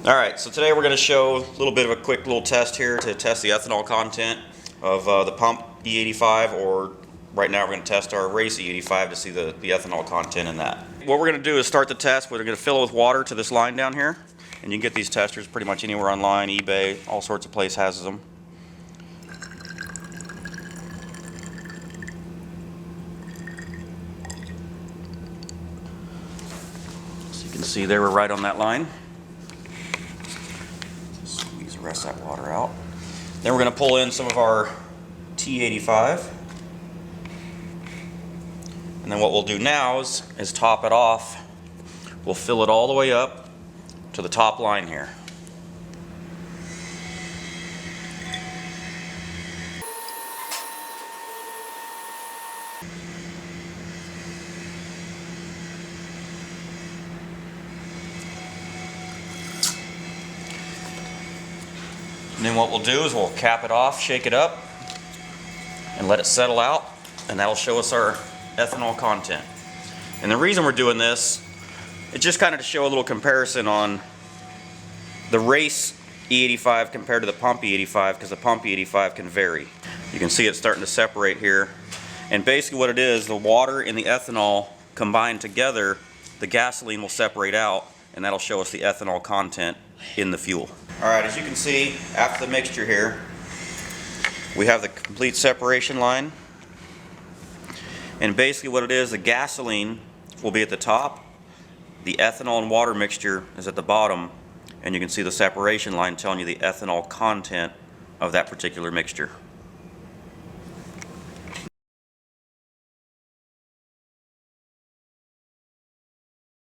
Alright, so today we're going to show a little bit of a quick little test here to test the ethanol content of the pump E85, or right now we're going to test our race E85 to see the ethanol content in that. What we're going to do is start the test. We're going to fill it with water to this line down here, and you can get these testers pretty much anywhere online, eBay, all sorts of places has them. So you can see there we're right on that line. Squeeze the rest of that water out. Then we're going to pull in some of our T85. And then what we'll do now is top it off. We'll fill it all the way up to the top line here. And then what we'll do is we'll cap it off, shake it up, and let it settle out, and that'll show us our ethanol content. And the reason we're doing this is just kind of to show a little comparison on the race E85 compared to the pump E85, because the pump E85 can vary. You can see it's starting to separate here. And basically what it is, the water and the ethanol combined together, the gasoline will separate out, and that'll show us the ethanol content in the fuel. Alright, as you can see, after the mixture here, we have the complete separation line. And basically what it is, the gasoline will be at the top, the ethanol and water mixture is at the bottom, and you can see the separation line telling you the ethanol content of that particular mixture.